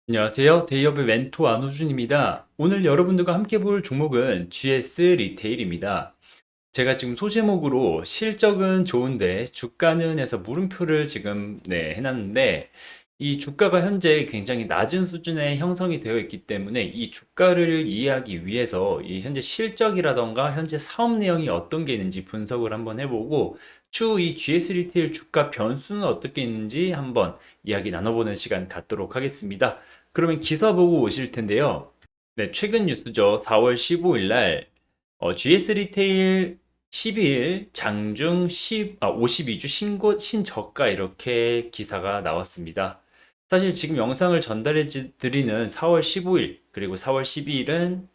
안녕하세요. 데이업의 멘토 안호준입니다. 오늘 여러분들과 함께 볼 종목은 GS 리테일입니다. 제가 지금 소제목으로 실적은 좋은데 주가는 해서 물음표를 지금 해놨는데 이 주가가 현재 굉장히 낮은 수준에 형성이 되어 있기 때문에 이 주가를 이해하기 위해서 이 현재 실적이라던가 현재 사업 내용이 어떤 게 있는지 분석을 한번 해보고 추후 이 GS 리테일 주가 변수는 어떻게 있는지 한번 이야기 나눠보는 시간 갖도록 하겠습니다. 그러면 기사 보고 오실 텐데요. 네, 최근 뉴스죠. 4월 15일 날 GS 리테일 12일 장중 52주 신저가 이렇게 기사가 나왔습니다. 사실 지금 영상을 전달해 드리는 4월 15일 그리고 4월 12일은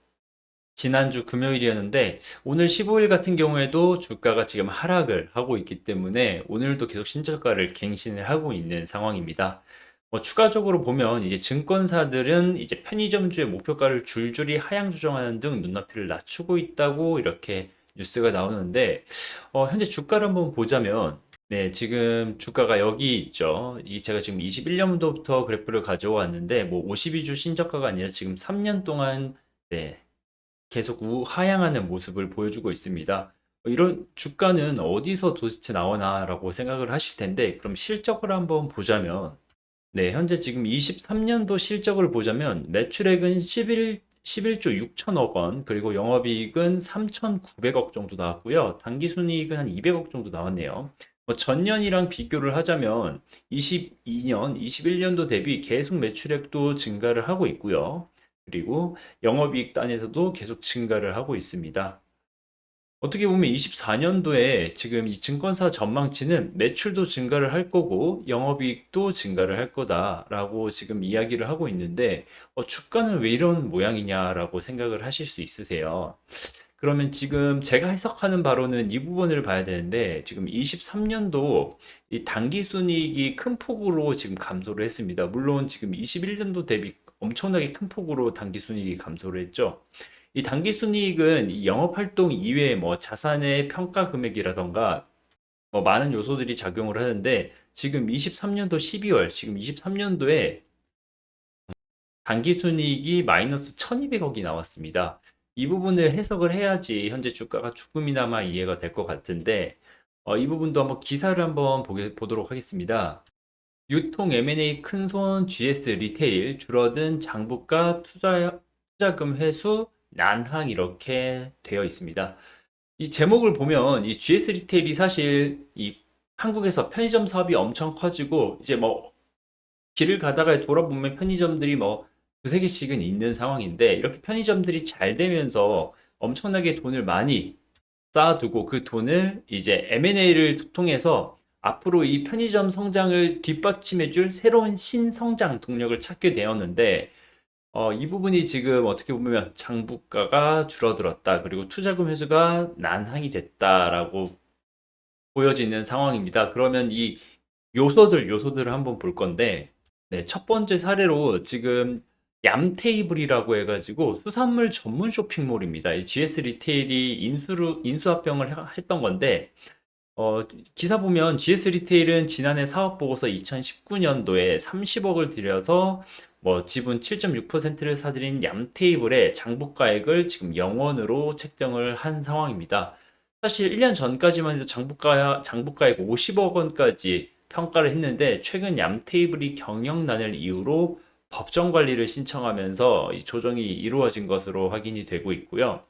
지난주 금요일이었는데 오늘 15일 같은 경우에도 주가가 지금 하락을 하고 있기 때문에 오늘도 계속 신저가를 갱신을 하고 있는 상황입니다. 추가적으로 보면 이제 증권사들은 이제 편의점주의 목표가를 줄줄이 하향 조정하는 등 눈높이를 낮추고 있다고 이렇게 뉴스가 나오는데 현재 주가를 한번 보자면 네, 지금 주가가 여기 있죠. 이 제가 지금 21년도부터 그래프를 가져왔는데 뭐 52주 신저가가 아니라 지금 3년 동안 네, 계속 하향하는 모습을 보여주고 있습니다. 이런 주가는 어디서 도대체 나오나라고 생각을 하실 텐데 그럼 실적을 한번 보자면 네, 현재 지금 23년도 실적을 보자면 매출액은 11조 6천억 원, 그리고 영업이익은 3,900억 정도 나왔고요. 당기순이익은 한 200억 정도 나왔네요. 전년이랑 비교를 하자면 22년, 21년도 대비 계속 매출액도 증가를 하고 있고요. 그리고 영업이익 단에서도 계속 증가를 하고 있습니다. 어떻게 보면 24년도에 지금 이 증권사 전망치는 매출도 증가를 할 거고 영업이익도 증가를 할 거다라고 지금 이야기를 하고 있는데 주가는 왜 이런 모양이냐라고 생각을 하실 수 있으세요. 그러면 지금 제가 해석하는 바로는 이 부분을 봐야 되는데 지금 23년도 이 당기순이익이 큰 폭으로 지금 감소를 했습니다. 물론 지금 21년도 대비 엄청나게 큰 폭으로 당기순이익이 감소를 했죠. 이 당기순이익은 이 영업활동 이외에 뭐 자산의 평가 금액이라던가 뭐 많은 요소들이 작용을 하는데 지금 23년도 12월, 지금 23년도에 당기순이익이 마이너스 1200억이 나왔습니다. 이 부분을 해석을 해야지 현재 주가가 조금이나마 이해가 될 것 같은데 이 부분도 한번 기사를 한번 보도록 하겠습니다. 유통 M&A 큰손 GS 리테일 줄어든 장부가 투자금 회수 난항 이렇게 되어 있습니다. 이 제목을 보면 이 GS 리테일이 사실 이 한국에서 편의점 사업이 엄청 커지고 이제 뭐 길을 가다가 돌아보면 편의점들이 뭐 두세 개씩은 있는 상황인데 이렇게 편의점들이 잘 되면서 엄청나게 돈을 많이 쌓아두고 그 돈을 이제 M&A를 통해서 앞으로 이 편의점 성장을 뒷받침해줄 새로운 신성장 동력을 찾게 되었는데 이 부분이 지금 어떻게 보면 장부가가 줄어들었다. 그리고 투자금 회수가 난항이 됐다라고 보여지는 상황입니다. 그러면 이 요소들을 한번 볼 건데, 네, 첫 번째 사례로 지금 얌테이블이라고 해가지고 수산물 전문 쇼핑몰입니다. 이 GS 리테일이 인수합병을 했던 건데, 어, 기사 보면 GS 리테일은 지난해 사업 보고서 2019년도에 30억을 들여서 뭐 지분 7.6%를 사들인 얌테이블의 장부가액을 지금 영원으로 책정을 한 상황입니다. 사실 1년 전까지만 해도 장부가액 50억 원까지 평가를 했는데 최근 얌테이블이 경영난을 이유로 법정 관리를 신청하면서 이 조정이 이루어진 것으로 확인이 되고 있고요.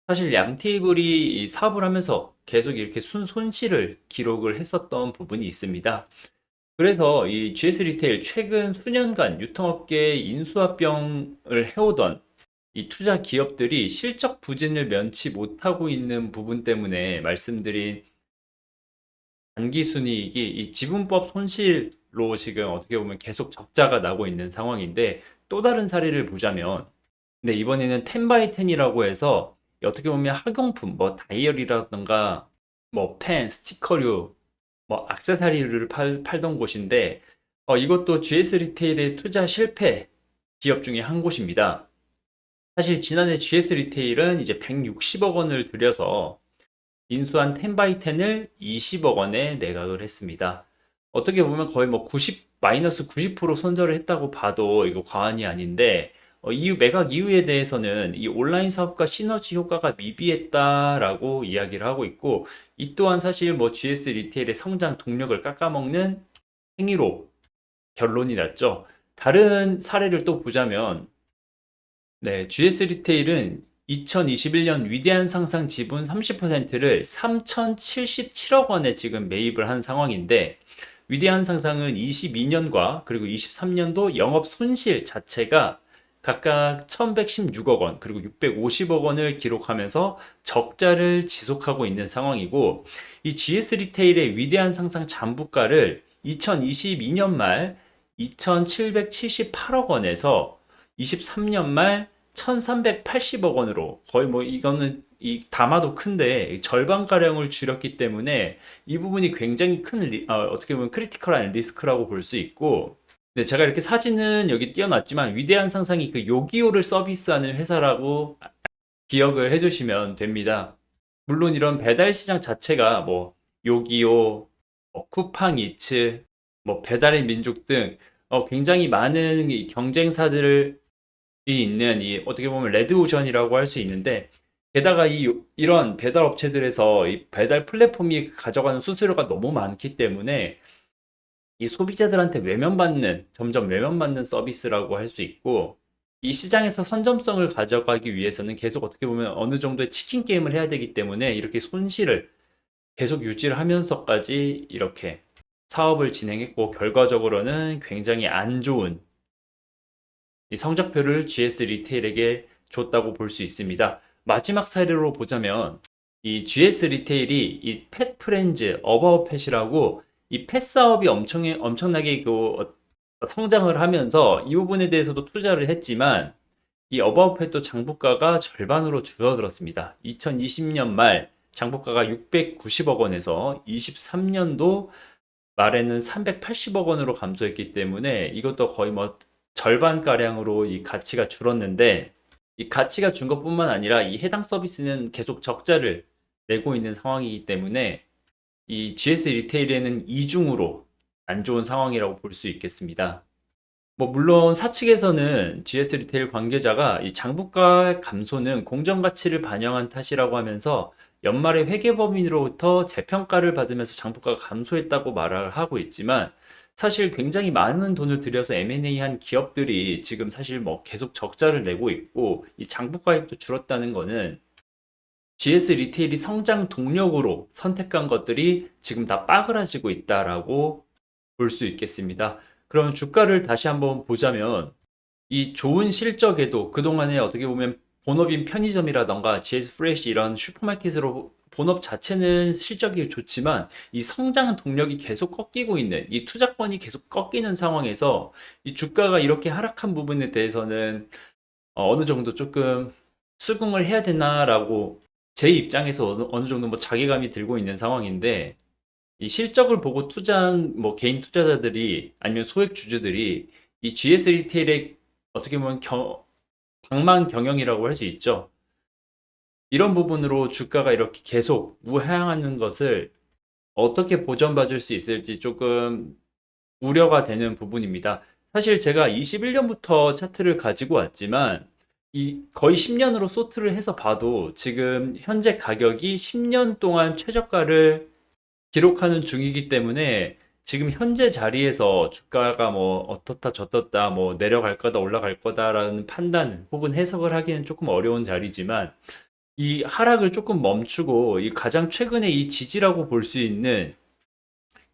사실 얌테이블이 이 사업을 하면서 계속 이렇게 손실을 기록을 했었던 부분이 있습니다. 그래서 이 GS 리테일 최근 수년간 유통업계에 인수합병을 해오던 이 투자 기업들이 실적 부진을 면치 못하고 있는 부분 때문에 말씀드린 단기순이익이 이 지분법 손실로 지금 어떻게 보면 계속 적자가 나고 있는 상황인데 또 다른 사례를 보자면 근데 이번에는 10x10이라고 해서 어떻게 보면 학용품, 뭐 다이어리라든가 뭐 펜, 스티커류, 뭐 액세서리를 팔던 곳인데 이것도 GS 리테일의 투자 실패 기업 중에 한 곳입니다. 사실 지난해 GS 리테일은 이제 160억 원을 들여서 인수한 10x10을 20억 원에 매각을 했습니다. 어떻게 보면 거의 뭐 마이너스 90% 손절을 했다고 봐도 이거 과언이 아닌데, 이후 매각 이유에 대해서는 이 온라인 사업과 시너지 효과가 미비했다라고 이야기를 하고 있고, 이 또한 사실 뭐 GS 리테일의 성장 동력을 깎아먹는 행위로 결론이 났죠. 다른 사례를 또 보자면, 네, GS 리테일은 2021년 위대한 상상 지분 30%를 3,077억 원에 지금 매입을 한 상황인데, 위대한 상상은 22년과 그리고 23년도 영업 손실 자체가 각각 1,116억 원, 그리고 650억 원을 기록하면서 적자를 지속하고 있는 상황이고, 이 GS 리테일의 위대한 상상 잔부가를 2022년 말 2,778억 원에서 23년 말 1,380억 원으로 거의 뭐 이거는 이 담아도 큰데 절반가량을 줄였기 때문에 이 부분이 굉장히 큰 어떻게 보면 크리티컬한 리스크라고 볼 수 있고, 네, 제가 이렇게 사진은 여기 띄워놨지만 위대한 상상이 그 요기요를 서비스하는 회사라고 기억을 해두시면 됩니다. 물론 이런 배달 시장 자체가 뭐 요기요, 쿠팡이츠, 뭐 배달의 민족 등 굉장히 많은 이 경쟁사들이 있는 이 어떻게 보면 레드오션이라고 할 수 있는데, 게다가 이런 배달 업체들에서 이 배달 플랫폼이 가져가는 수수료가 너무 많기 때문에 이 소비자들한테 점점 외면받는 서비스라고 할 수 있고, 이 시장에서 선점성을 가져가기 위해서는 계속 어떻게 보면 어느 정도의 치킨 게임을 해야 되기 때문에 이렇게 손실을 계속 유지를 하면서까지 이렇게 사업을 진행했고, 결과적으로는 굉장히 안 좋은 이 성적표를 GS 리테일에게 줬다고 볼 수 있습니다. 마지막 사례로 보자면 이 GS 리테일이 이 펫 프렌즈 어바웃펫이라고 이 펫 사업이 엄청나게 성장을 하면서 이 부분에 대해서도 투자를 했지만, 이 어바웃펫도 장부가가 절반으로 줄어들었습니다. 2020년 말 장부가가 690억 원에서 23년도 말에는 380억 원으로 감소했기 때문에 이것도 거의 뭐 절반가량으로 이 가치가 줄었는데, 이 가치가 준 것뿐만 아니라 이 해당 서비스는 계속 적자를 내고 있는 상황이기 때문에 이 GS 리테일에는 이중으로 안 좋은 상황이라고 볼 수 있겠습니다. 뭐 물론 사측에서는 GS 리테일 관계자가 이 장부가 감소는 공정 가치를 반영한 탓이라고 하면서 연말에 회계법인으로부터 재평가를 받으면서 장부가가 감소했다고 말을 하고 있지만, 사실 굉장히 많은 돈을 들여서 M&A 한 기업들이 지금 사실 뭐 계속 적자를 내고 있고, 이 장부가액도 줄었다는 거는 GS 리테일이 성장 동력으로 선택한 것들이 지금 다 빠그라지고 있다라고 볼 수 있겠습니다. 그럼 주가를 다시 한번 보자면, 이 좋은 실적에도 그동안에 어떻게 보면 본업인 편의점이라던가 GS 프레시 이런 슈퍼마켓으로 본업 자체는 실적이 좋지만 이 성장 동력이 계속 꺾이고 있는, 이 투자권이 계속 꺾이는 상황에서 이 주가가 이렇게 하락한 부분에 대해서는 어느 정도 조금 수긍을 해야 되나라고 제 입장에서 어느 정도 뭐 자괴감이 들고 있는 상황인데, 이 실적을 보고 투자한 뭐 개인 투자자들이 아니면 소액 주주들이 이 GS 리테일의 어떻게 보면 방만 경영이라고 할 수 있죠. 이런 부분으로 주가가 이렇게 계속 우하향하는 것을 어떻게 보전받을 수 있을지 조금 우려가 되는 부분입니다. 사실 제가 21년부터 차트를 가지고 왔지만 이 거의 10년으로 소트를 해서 봐도 지금 현재 가격이 10년 동안 최저가를 기록하는 중이기 때문에 지금 현재 자리에서 주가가 뭐 어떻다 저떻다 뭐 내려갈 거다 올라갈 거다라는 판단 혹은 해석을 하기는 조금 어려운 자리지만, 이 하락을 조금 멈추고 이 가장 최근에 이 지지라고 볼 수 있는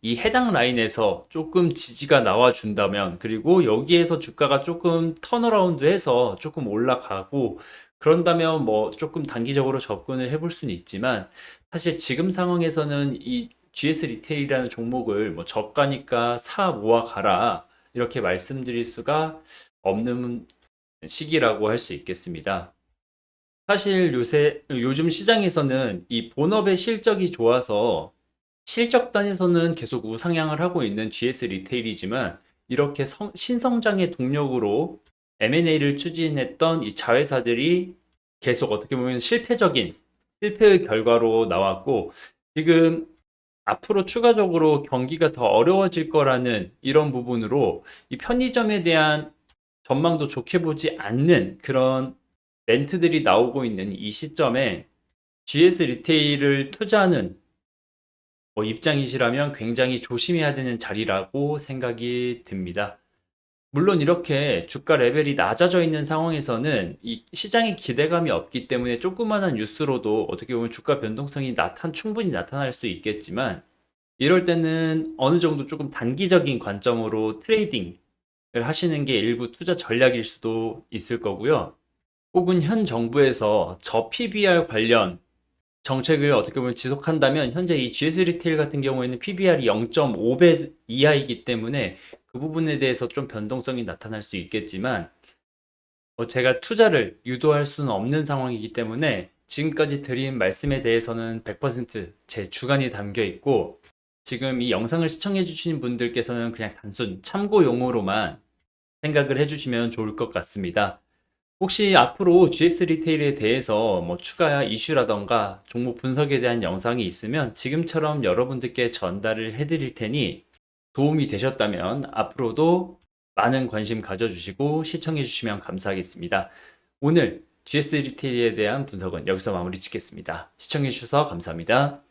이 해당 라인에서 조금 지지가 나와 준다면, 그리고 여기에서 주가가 조금 턴어라운드 해서 조금 올라가고 그런다면 뭐 조금 단기적으로 접근을 해볼 수는 있지만, 사실 지금 상황에서는 이 GS 리테일이라는 종목을 뭐 저가니까 사 모아 가라 이렇게 말씀드릴 수가 없는 시기라고 할 수 있겠습니다. 사실 요즘 시장에서는 이 본업의 실적이 좋아서 실적단에서는 계속 우상향을 하고 있는 GS 리테일이지만, 이렇게 신성장의 동력으로 M&A를 추진했던 이 자회사들이 계속 어떻게 보면 실패의 결과로 나왔고, 지금 앞으로 추가적으로 경기가 더 어려워질 거라는 이런 부분으로 이 편의점에 대한 전망도 좋게 보지 않는 그런 멘트들이 나오고 있는 이 시점에 GS 리테일을 투자하는 입장이시라면 굉장히 조심해야 되는 자리라고 생각이 듭니다. 물론 이렇게 주가 레벨이 낮아져 있는 상황에서는 이 시장의 기대감이 없기 때문에 조그마한 뉴스로도 어떻게 보면 주가 변동성이 충분히 나타날 수 있겠지만 이럴 때는 어느 정도 조금 단기적인 관점으로 트레이딩을 하시는 게 일부 투자 전략일 수도 있을 거고요. 혹은 현 정부에서 저PBR 관련 정책을 어떻게 보면 지속한다면 현재 이 GS 리테일 같은 경우에는 PBR이 0.5배 이하이기 때문에 그 부분에 대해서 좀 변동성이 나타날 수 있겠지만 제가 투자를 유도할 수는 없는 상황이기 때문에 지금까지 드린 말씀에 대해서는 100%제 주관이 담겨 있고 지금 이 영상을 시청해 주시는 분들께서는 그냥 단순 참고용으로만 생각을 해주시면 좋을 것 같습니다. 혹시 앞으로 GS 리테일에 대해서 추가 이슈라던가 종목 분석에 대한 영상이 있으면 지금처럼 여러분들께 전달을 해드릴 테니 도움이 되셨다면 앞으로도 많은 관심 가져주시고 시청해 주시면 감사하겠습니다. 오늘 GS 리테일에 대한 분석은 여기서 마무리 짓겠습니다. 시청해 주셔서 감사합니다.